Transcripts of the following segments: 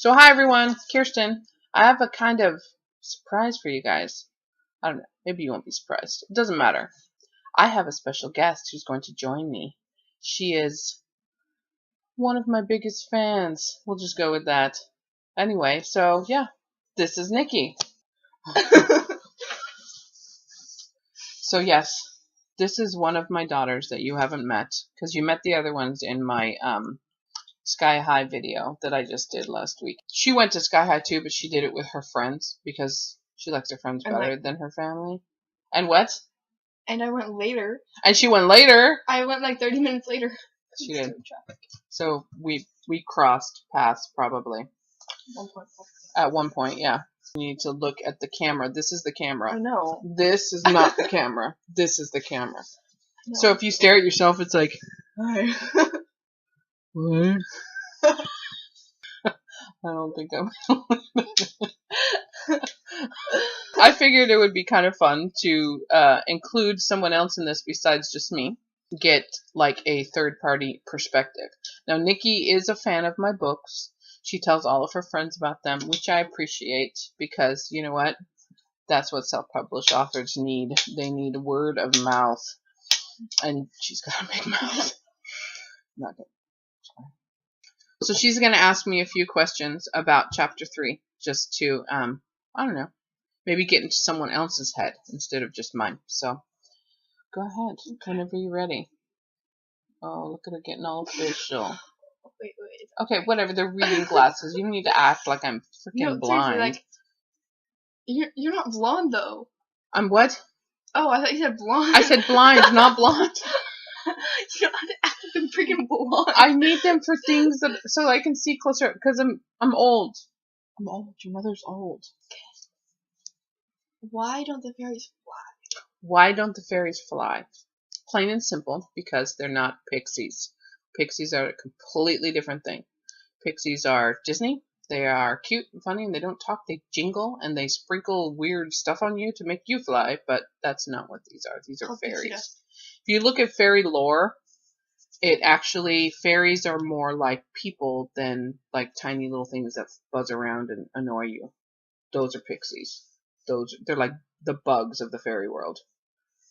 So hi everyone, Kirsten. I have a kind of surprise for you guys. I don't know, maybe you won't be surprised. It doesn't matter. I have a special guest who's going to join me. She is one of my biggest fans. We'll just go with that. Anyway, so yeah, this is Nikki. So yes, this is one of my daughters that you haven't met, because you met the other ones in my Sky High video that I just did last week. She went to Sky High too, but she did it with her friends because she likes her friends better than her family. And what? And I went later. And she went later. I went like 30 minutes later. She did. So we crossed paths probably. 1.4. At one point, yeah. You need to look at the camera. This is the camera. I know. This is not the camera. This is the camera. So if you stare at yourself, it's like, hi. What? I don't think I'm. I figured it would be kind of fun to include someone else in this besides just me. Get like a third-party perspective. Now, Nikki is a fan of my books. She tells all of her friends about them, which I appreciate because, you know what? That's what self-published authors need. They need word of mouth. And she's got a big mouth. Not good. So she's going to ask me a few questions about chapter 3, just to, I don't know, maybe get into someone else's head instead of just mine. So go ahead, whenever you're ready. Oh, look at her getting all official. Wait. Okay, whatever, they're reading glasses. You need to act like I'm freaking blind. Like, you're not blonde, though. I'm what? Oh, I thought you said blonde. I said blind, not blonde. You don't have to act like I'm freaking blonde. I need them for things that so I can see closer because I'm old. I'm old. Your mother's old. Why don't the fairies fly? Why don't the fairies fly? Plain and simple, because they're not pixies. Pixies are a completely different thing. Pixies are Disney. They are cute and funny, and they don't talk. They jingle, and they sprinkle weird stuff on you to make you fly, but that's not what these are. These are fairies. If you look at fairy lore, fairies are more like people than like tiny little things that buzz around and annoy you. Those are pixies. They're like the bugs of the fairy world.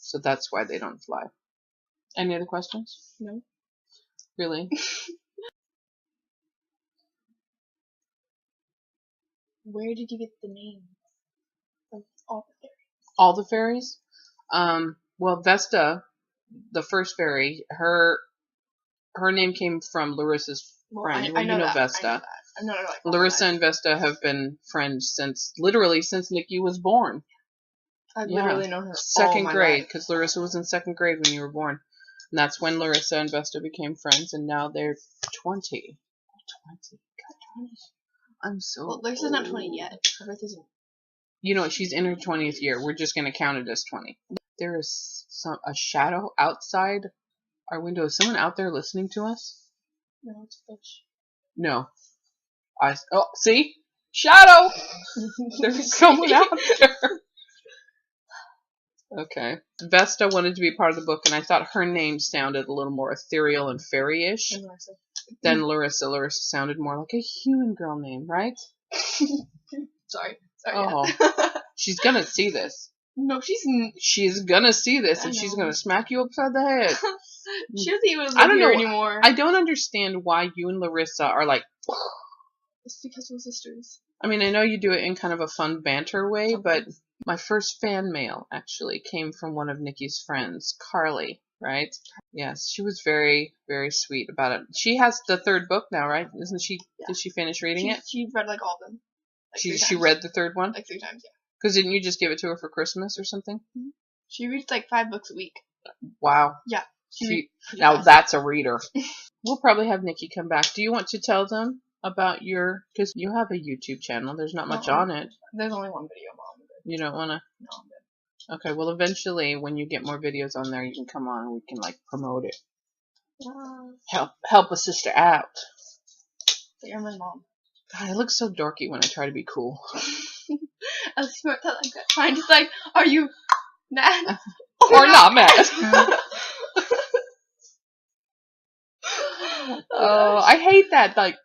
So that's why they don't fly. Any other questions? No. Really? Where did you get the name of all the fairies? All the fairies? Well, Vesta, the first fairy, her name came from Larissa's friend. I know that. Vesta. I know that. Larissa and Vesta have been friends since Nikki was born. I've literally known her second grade, because Larissa was in second grade when you were born. And that's when Larissa and Vesta became friends, and now they're 20. 20. God, 20. I'm so Well, Larissa's not 20 yet. Her birthday's in... You know what? She's in her 20th year. We're just going to count it as 20. There is a shadow outside our window. Is someone out there listening to us? No, it's a fish. No. See? Shadow! There's someone out there. Okay. Vesta wanted to be part of the book, and I thought her name sounded a little more ethereal and fairy-ish than Larissa. Larissa sounded more like a human girl name, right? Sorry. Oh. She's gonna see this. No, she's gonna see this, and she's gonna smack you upside the head. She doesn't even live here anymore. I don't understand why you and Larissa are like... It's because we're sisters. I mean, I know you do it in kind of a fun banter way, but my first fan mail actually came from one of Nikki's friends, Carly, right? Yes, she was very, very sweet about it. She has the third book now, right? Isn't she? Yeah. Did she finish reading it? She read like all of them. Like she read the third one? Like 3 times, yeah. Because didn't you just give it to her for Christmas or something? Mm-hmm. She reads like 5 books a week. Wow. Yeah. Now that's a reader. We'll probably have Nikki come back. Do you want to tell them about because you have a YouTube channel. There's not much on it. There's only one video, Mom. You don't want to? No, I'm good. Okay, well, eventually, when you get more videos on there, you can come on and we can, like, promote it. Help a sister out. But you're my mom. God, I look so dorky when I try to be cool. I was smart like that. I'm just like, are you mad? Or not mad? Oh, I hate that. Like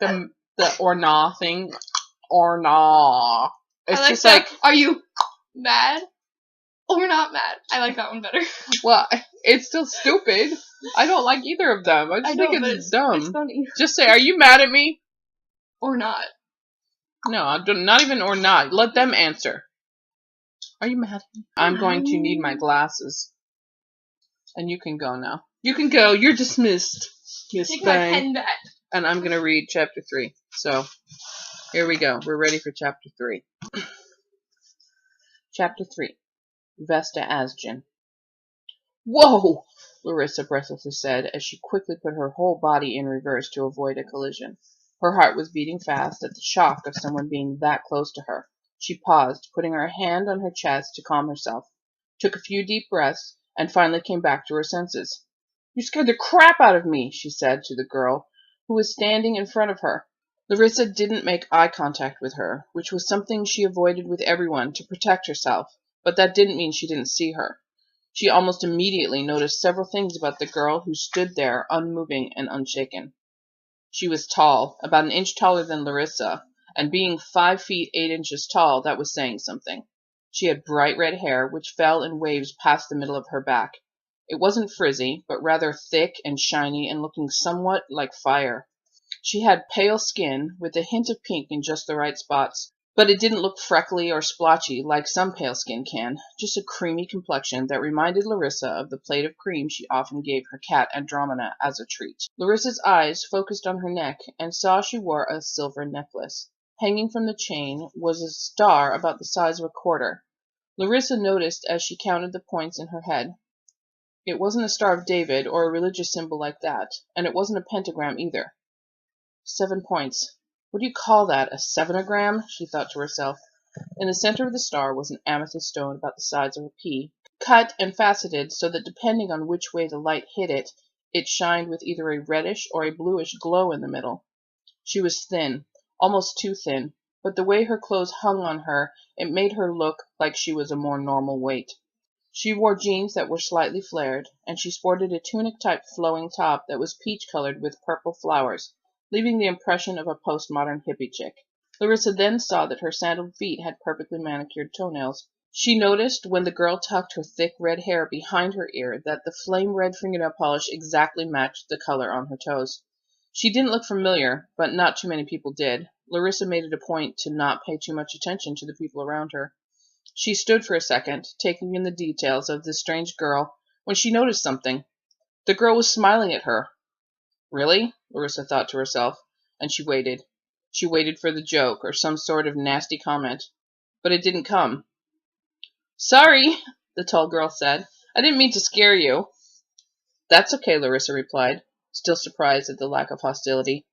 The or nah thing. Or nah. It's I like just that. like, Are you mad or not mad? I like that one better. well, it's still stupid. I don't like either of them. I just think it's dumb. It's funny. Just say, are you mad at me? Or not. No, not even or not. Let them answer. Are you mad at me? I'm going to need my glasses. And you can go now. You can go. You're dismissed, Miss Take my Fang. pen back. And I'm going to read chapter 3. So, here we go. We're ready for chapter 3. Chapter 3. Vesta Asjinn. Whoa! Larissa breathlessly said as she quickly put her whole body in reverse to avoid a collision. Her heart was beating fast at the shock of someone being that close to her. She paused, putting her hand on her chest to calm herself, took a few deep breaths, and finally came back to her senses. You scared the crap out of me, she said to the girl, who was standing in front of her. Larissa didn't make eye contact with her, which was something she avoided with everyone to protect herself, but that didn't mean she didn't see her. She almost immediately noticed several things about the girl who stood there unmoving and unshaken. She was tall, about an inch taller than Larissa, and being 5 feet 8 inches tall, that was saying something. She had bright red hair, which fell in waves past the middle of her back. It wasn't frizzy, but rather thick and shiny and looking somewhat like fire. She had pale skin, with a hint of pink in just the right spots, but it didn't look freckly or splotchy like some pale skin can, just a creamy complexion that reminded Larissa of the plate of cream she often gave her cat Andromeda as a treat. Larissa's eyes focused on her neck and saw she wore a silver necklace. Hanging from the chain was a star about the size of a quarter. Larissa noticed as she counted the points in her head. It wasn't a Star of David or a religious symbol like that, and it wasn't a pentagram either. 7 points. What do you call that, a sevenogram? She thought to herself. In the center of the star was an amethyst stone about the size of a pea, cut and faceted so that depending on which way the light hit it, it shined with either a reddish or a bluish glow in the middle. She was thin, almost too thin, but the way her clothes hung on her, it made her look like she was a more normal weight. She wore jeans that were slightly flared, and she sported a tunic-type flowing top that was peach-colored with purple flowers, leaving the impression of a postmodern hippie chick. Larissa then saw that her sandaled feet had perfectly manicured toenails. She noticed when the girl tucked her thick red hair behind her ear that the flame-red fingernail polish exactly matched the color on her toes. She didn't look familiar, but not too many people did. Larissa made it a point to not pay too much attention to the people around her. She stood for a second, taking in the details of this strange girl, when she noticed something. The girl was smiling at her. Really? Larissa thought to herself, and she waited. She waited for the joke, or some sort of nasty comment. But it didn't come. Sorry, the tall girl said. I didn't mean to scare you. That's okay, Larissa replied, still surprised at the lack of hostility.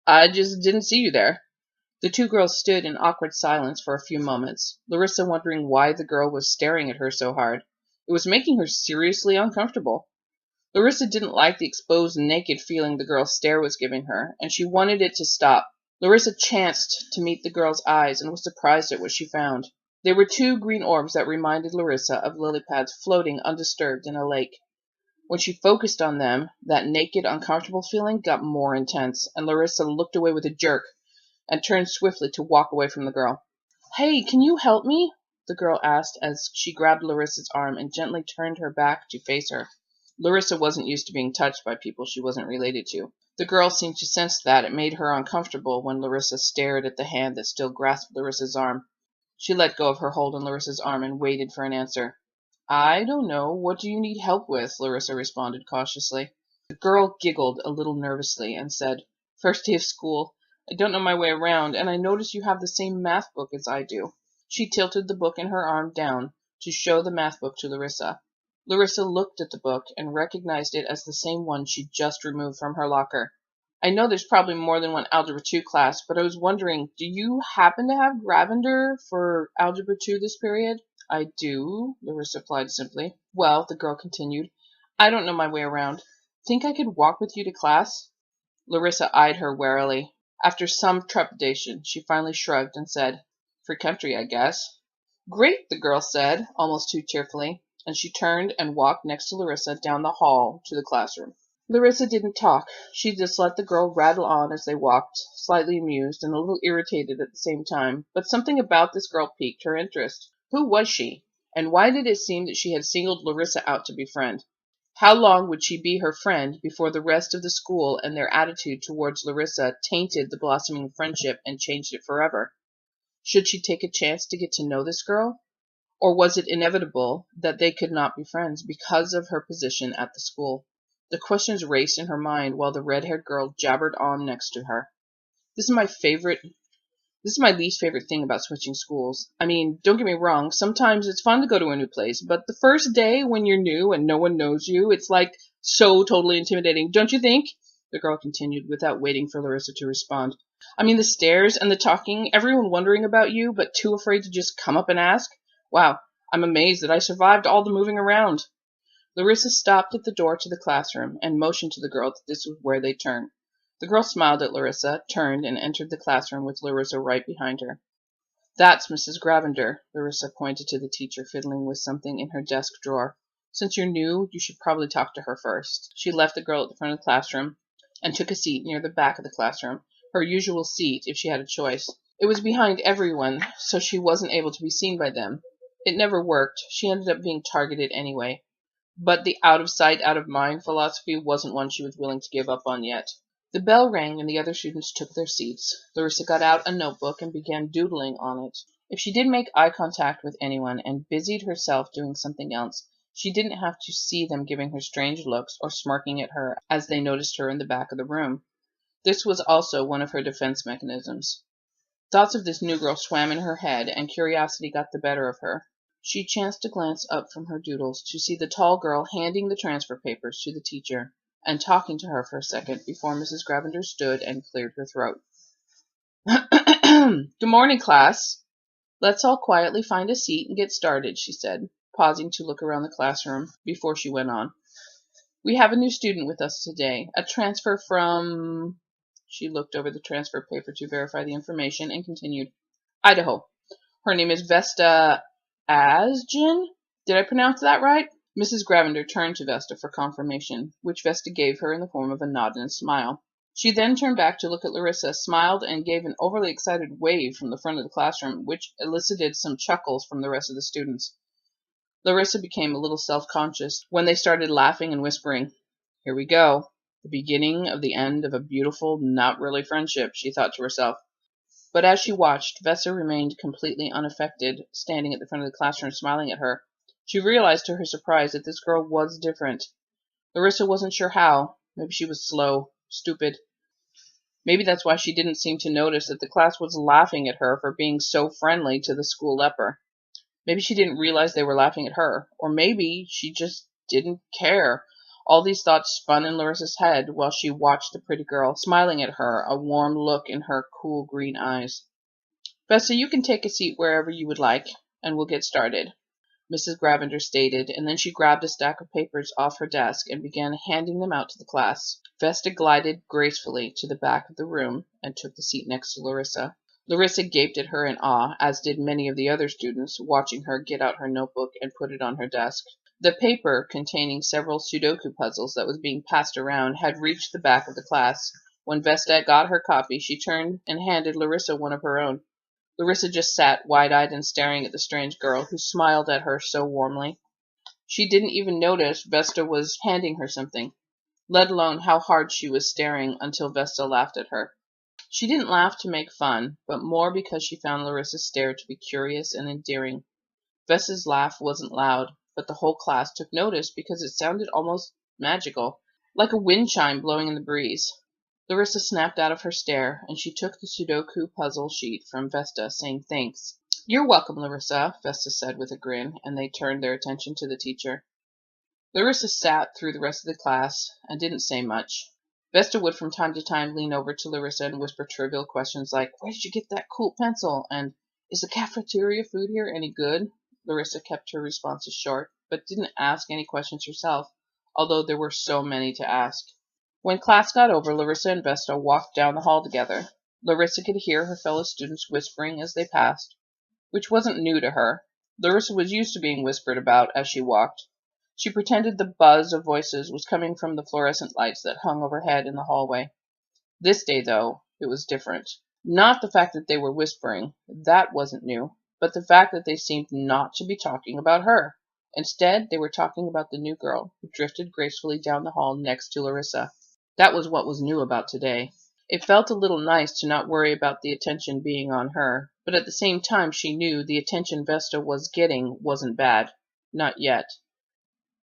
I just didn't see you there. The two girls stood in awkward silence for a few moments, Larissa wondering why the girl was staring at her so hard. It was making her seriously uncomfortable. Larissa didn't like the exposed naked feeling the girl's stare was giving her, and she wanted it to stop. Larissa chanced to meet the girl's eyes and was surprised at what she found. They were 2 green orbs that reminded Larissa of lily pads floating undisturbed in a lake. When she focused on them, that naked, uncomfortable feeling got more intense, and Larissa looked away with a jerk and turned swiftly to walk away from the girl. Hey, can you help me? The girl asked as she grabbed Larissa's arm and gently turned her back to face her. Larissa wasn't used to being touched by people she wasn't related to. The girl seemed to sense that. It made her uncomfortable when Larissa stared at the hand that still grasped Larissa's arm. She let go of her hold on Larissa's arm and waited for an answer. I don't know. What do you need help with? Larissa responded cautiously. The girl giggled a little nervously and said, First day of school. I don't know my way around, and I notice you have the same math book as I do. She tilted the book in her arm down to show the math book to Larissa. Larissa looked at the book and recognized it as the same one she'd just removed from her locker. I know there's probably more than one Algebra 2 class, but I was wondering, do you happen to have Gravender for Algebra 2 this period? I do, Larissa replied simply. Well, the girl continued, I don't know my way around. Think I could walk with you to class? Larissa eyed her warily. After some trepidation, she finally shrugged and said, Free country, I guess. Great, the girl said, almost too cheerfully, and she turned and walked next to Larissa down the hall to the classroom. Larissa didn't talk. She just let the girl rattle on as they walked, slightly amused and a little irritated at the same time. But something about this girl piqued her interest. Who was she? And why did it seem that she had singled Larissa out to befriend? How long would she be her friend before the rest of the school and their attitude towards Larissa tainted the blossoming friendship and changed it forever? Should she take a chance to get to know this girl? Or was it inevitable that they could not be friends because of her position at the school? The questions raced in her mind while the red-haired girl jabbered on next to her. This is my favorite This is my least favorite thing about switching schools. I mean, don't get me wrong, sometimes it's fun to go to a new place, but the first day when you're new and no one knows you, it's like so totally intimidating, don't you think? The girl continued without waiting for Larissa to respond. I mean, the stares and the talking, everyone wondering about you, but too afraid to just come up and ask? Wow, I'm amazed that I survived all the moving around. Larissa stopped at the door to the classroom and motioned to the girl that this was where they turned. The girl smiled at Larissa, turned, and entered the classroom with Larissa right behind her. That's Mrs. Gravender. Larissa pointed to the teacher fiddling with something in her desk drawer. Since you're new, you should probably talk to her first. She left the girl at the front of the classroom and took a seat near the back of the classroom, her usual seat if she had a choice. It was behind everyone, so she wasn't able to be seen by them. It never worked. She ended up being targeted anyway. But the out of sight, out of mind philosophy wasn't one she was willing to give up on yet. The bell rang and the other students took their seats. Larissa got out a notebook and began doodling on it. If she did make eye contact with anyone and busied herself doing something else, she didn't have to see them giving her strange looks or smirking at her as they noticed her in the back of the room. This was also one of her defense mechanisms. Thoughts of this new girl swam in her head, and curiosity got the better of her. She chanced to glance up from her doodles to see the tall girl handing the transfer papers to the teacher and talking to her for a second before Mrs. Gravender stood and cleared her throat. Good morning, class. Let's all quietly find a seat and get started, she said, pausing to look around the classroom before she went on. We have a new student with us today, a transfer from... She looked over the transfer paper to verify the information and continued. Idaho. Her name is Vesta Asjinn? Did I pronounce that right? Mrs. Gravender turned to Vesta for confirmation, which Vesta gave her in the form of a nod and a smile. She then turned back to look at Larissa, smiled, and gave an overly excited wave from the front of the classroom, which elicited some chuckles from the rest of the students. Larissa became a little self-conscious when they started laughing and whispering. Here we go. The beginning of the end of a beautiful, not really friendship, she thought to herself. But as she watched, Vesta remained completely unaffected, standing at the front of the classroom smiling at her. She realized to her surprise that this girl was different. Larissa wasn't sure how. Maybe she was slow, stupid. Maybe that's why she didn't seem to notice that the class was laughing at her for being so friendly to the school leper. Maybe she didn't realize they were laughing at her. Or maybe she just didn't care. All these thoughts spun in Larissa's head while she watched the pretty girl, smiling at her, a warm look in her cool green eyes. Vesta, you can take a seat wherever you would like, and we'll get started, Mrs. Gravender stated, and then she grabbed a stack of papers off her desk and began handing them out to the class. Vesta glided gracefully to the back of the room and took the seat next to Larissa. Larissa gaped at her in awe, as did many of the other students, watching her get out her notebook and put it on her desk. The paper, containing several Sudoku puzzles that was being passed around, had reached the back of the class. When Vesta got her copy, she turned and handed Larissa one of her own. Larissa just sat wide-eyed and staring at the strange girl, who smiled at her so warmly. She didn't even notice Vesta was handing her something, let alone how hard she was staring until Vesta laughed at her. She didn't laugh to make fun, but more because she found Larissa's stare to be curious and endearing. Vesta's laugh wasn't loud, but the whole class took notice because it sounded almost magical, like a wind chime blowing in the breeze. Larissa snapped out of her stare, and she took the Sudoku puzzle sheet from Vesta, saying thanks. You're welcome, Larissa, Vesta said with a grin, and they turned their attention to the teacher. Larissa sat through the rest of the class and didn't say much. Vesta would from time to time lean over to Larissa and whisper trivial questions like, Where did you get that cool pencil? And is the cafeteria food here any good? Larissa kept her responses short, but didn't ask any questions herself, although there were so many to ask. When class got over, Larissa and Vesta walked down the hall together. Larissa could hear her fellow students whispering as they passed, which wasn't new to her. Larissa was used to being whispered about as she walked. She pretended the buzz of voices was coming from the fluorescent lights that hung overhead in the hallway. This day, though, it was different. Not the fact that they were whispering, that wasn't new, but the fact that they seemed not to be talking about her. Instead, they were talking about the new girl who drifted gracefully down the hall next to Larissa. That was what was new about today. It felt a little nice to not worry about the attention being on her, but at the same time she knew the attention Vesta was getting wasn't bad. Not yet.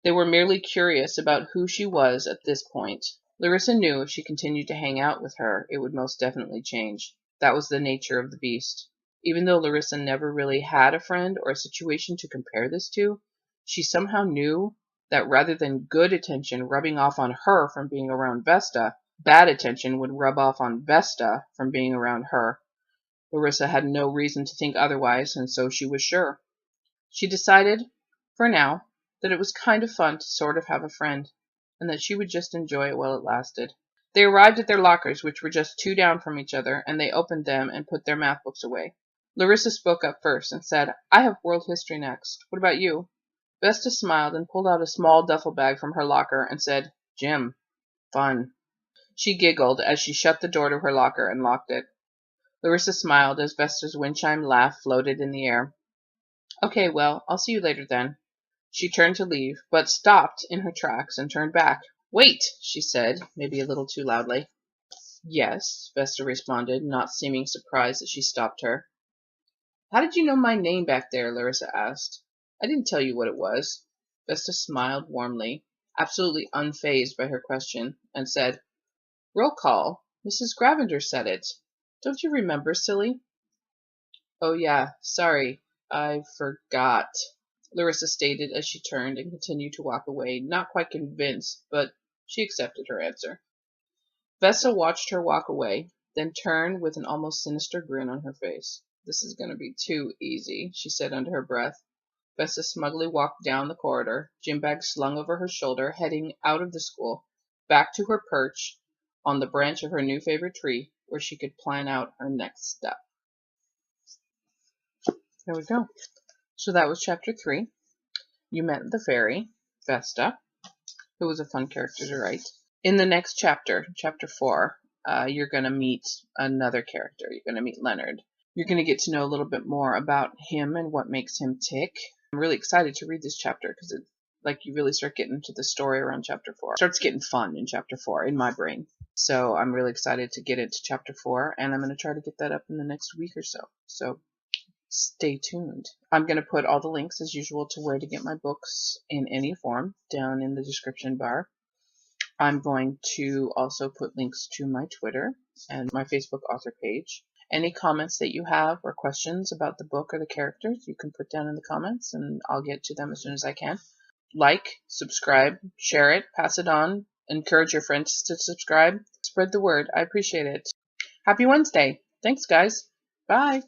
They were merely curious about who she was at this point. Larissa knew if she continued to hang out with her, it would most definitely change. That was the nature of the beast. Even though Larissa never really had a friend or a situation to compare this to, she somehow knew that rather than good attention rubbing off on her from being around Vesta, bad attention would rub off on Vesta from being around her. Larissa had no reason to think otherwise, and so she was sure. She decided, for now, that it was kind of fun to sort of have a friend, and that she would just enjoy it while it lasted. They arrived at their lockers, which were just 2 down from each other, and they opened them and put their math books away. Larissa spoke up first and said, "I have world history next. What about you?" Vesta smiled and pulled out a small duffel bag from her locker and said, "Gym. Fun." She giggled as she shut the door to her locker and locked it. Larissa smiled as Vesta's wind chime laugh floated in the air. "Okay, well, I'll see you later then." She turned to leave, but stopped in her tracks and turned back. "Wait," she said, maybe a little too loudly. "Yes," Vesta responded, not seeming surprised that she stopped her. "How did you know my name back there?" Larissa asked. "I didn't tell you what it was." Vesta smiled warmly, absolutely unfazed by her question, and said, "Roll call. Mrs. Gravender said it. Don't you remember, silly?" "Oh yeah, sorry. I forgot," Larissa stated as she turned and continued to walk away, not quite convinced, but she accepted her answer. Vesta watched her walk away, then turned with an almost sinister grin on her face. "This is going to be too easy," she said under her breath. Vesta smugly walked down the corridor, gym bag slung over her shoulder, heading out of the school, back to her perch on the branch of her new favorite tree, where she could plan out her next step. There we go. So that was chapter 3. You met the fairy, Vesta, who was a fun character to write. In the next chapter, chapter 4, you're going to meet another character. You're going to meet Leonard. You're going to get to know a little bit more about him and what makes him tick. I'm really excited to read this chapter because it's like you really start getting into the story around chapter 4. It starts getting fun in chapter 4 in my brain. So I'm really excited to get into chapter 4, and I'm going to try to get that up in the next week or so. So stay tuned. I'm going to put all the links as usual to where to get my books in any form down in the description bar. I'm going to also put links to my Twitter and my Facebook author page. Any comments that you have or questions about the book or the characters, you can put down in the comments and I'll get to them as soon as I can. Like, subscribe, share it, pass it on, encourage your friends to subscribe. Spread the word. I appreciate it. Happy Wednesday. Thanks, guys. Bye.